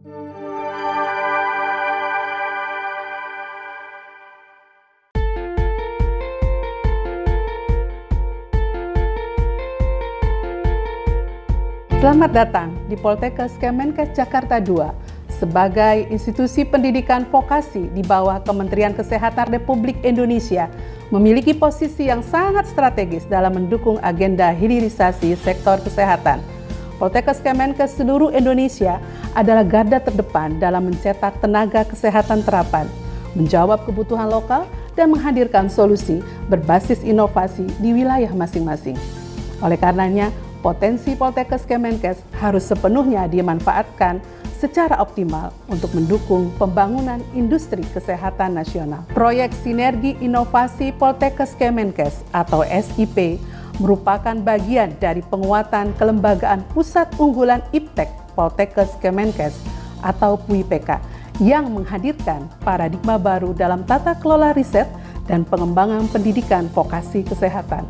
Selamat datang di Poltekkes Kemenkes Jakarta II sebagai institusi pendidikan vokasi di bawah Kementerian Kesehatan Republik Indonesia, memiliki posisi yang sangat strategis dalam mendukung agenda hilirisasi sektor kesehatan. Poltekkes Kemenkes seluruh Indonesia adalah garda terdepan dalam mencetak tenaga kesehatan terapan, menjawab kebutuhan lokal, dan menghadirkan solusi berbasis inovasi di wilayah masing-masing. Oleh karenanya, potensi Poltekkes Kemenkes harus sepenuhnya dimanfaatkan secara optimal untuk mendukung pembangunan industri kesehatan nasional. Proyek Sinergi Inovasi Poltekkes Kemenkes atau SIP merupakan bagian dari penguatan kelembagaan Pusat Unggulan Iptek Poltekkes Kemenkes atau PUIPK yang menghadirkan paradigma baru dalam tata kelola riset dan pengembangan pendidikan vokasi kesehatan.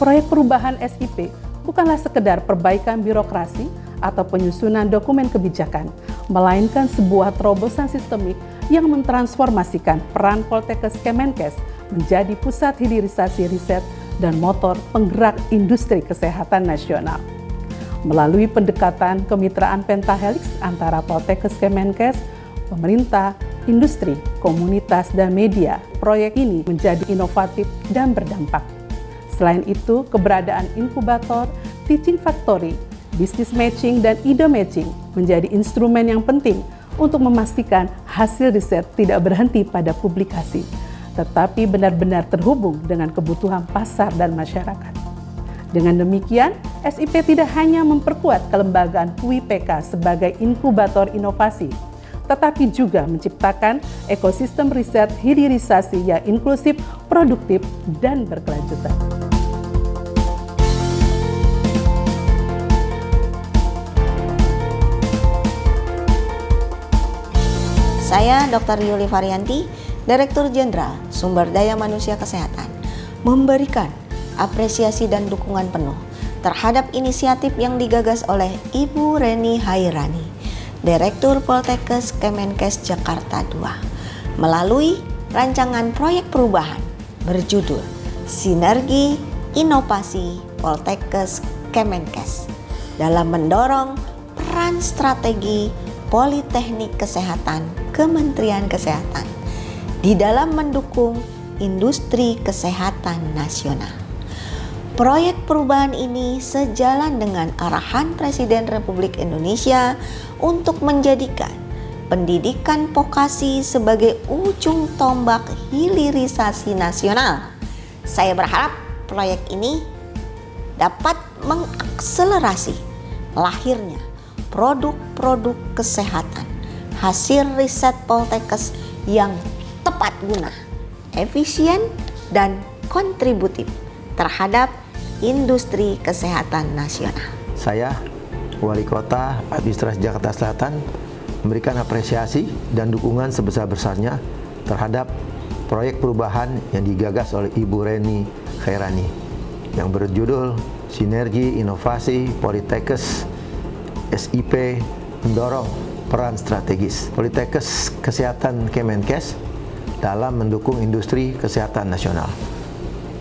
Proyek perubahan SIP bukanlah sekedar perbaikan birokrasi atau penyusunan dokumen kebijakan, melainkan sebuah terobosan sistemik yang mentransformasikan peran Poltekkes Kemenkes menjadi pusat hilirisasi riset dan motor penggerak industri kesehatan nasional. Melalui pendekatan kemitraan pentahelix antara Poltekkes Kemenkes, pemerintah, industri, komunitas, dan media, proyek ini menjadi inovatif dan berdampak. Selain itu, keberadaan inkubator, teaching factory, business matching, dan ide matching menjadi instrumen yang penting untuk memastikan hasil riset tidak berhenti pada publikasi, tetapi benar-benar terhubung dengan kebutuhan pasar dan masyarakat. Dengan demikian, SIP tidak hanya memperkuat kelembagaan PUIPK sebagai inkubator inovasi, tetapi juga menciptakan ekosistem riset hilirisasi yang inklusif, produktif, dan berkelanjutan. Saya Dr. Yuli Varianti, Direktur Jenderal Sumber Daya Manusia Kesehatan, memberikan apresiasi dan dukungan penuh terhadap inisiatif yang digagas oleh Ibu Reni Hairani, Direktur Poltekkes Kemenkes Jakarta II, melalui rancangan proyek perubahan berjudul Sinergi Inovasi Poltekkes Kemenkes dalam mendorong peran strategi Politeknik Kesehatan Kementerian Kesehatan di dalam mendukung industri kesehatan nasional. Proyek perubahan ini sejalan dengan arahan Presiden Republik Indonesia untuk menjadikan pendidikan vokasi sebagai ujung tombak hilirisasi nasional. Saya berharap proyek ini dapat mengakselerasi lahirnya produk-produk kesehatan hasil riset Poltekkes yang tepat guna, efisien, dan kontributif terhadap industri kesehatan nasional. Saya, Wali Kota Administrasi Jakarta Selatan, memberikan apresiasi dan dukungan sebesar-besarnya terhadap proyek perubahan yang digagas oleh Ibu Reni Hairani yang berjudul Sinergi Inovasi Poltekkes SIP mendorong peran strategis Poltekkes Kesehatan Kemenkes dalam mendukung industri kesehatan nasional.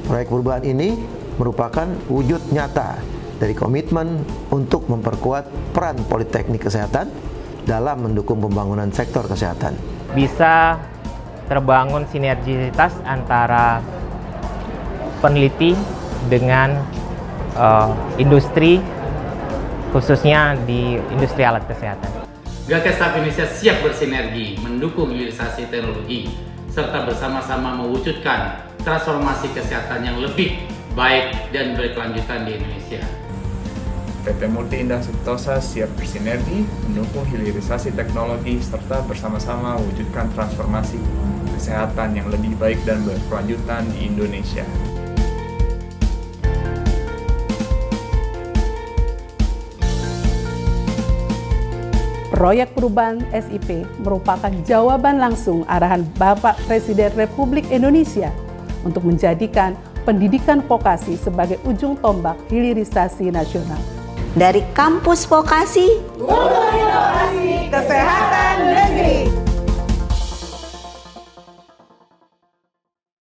Proyek perubahan ini merupakan wujud nyata dari komitmen untuk memperkuat peran Politeknik Kesehatan dalam mendukung pembangunan sektor kesehatan. Bisa terbangun sinergitas antara peneliti dengan industri, khususnya di industri alat kesehatan. Gakestaf Indonesia siap bersinergi mendukung hilirisasi teknologi serta bersama-sama mewujudkan transformasi kesehatan yang lebih baik dan berkelanjutan di Indonesia. PT Multi Indah Sentosa siap bersinergi mendukung hilirisasi teknologi serta bersama-sama mewujudkan transformasi kesehatan yang lebih baik dan berkelanjutan di Indonesia. Proyek perubahan SIP merupakan jawaban langsung arahan Bapak Presiden Republik Indonesia untuk menjadikan pendidikan vokasi sebagai ujung tombak hilirisasi nasional. Dari kampus vokasi,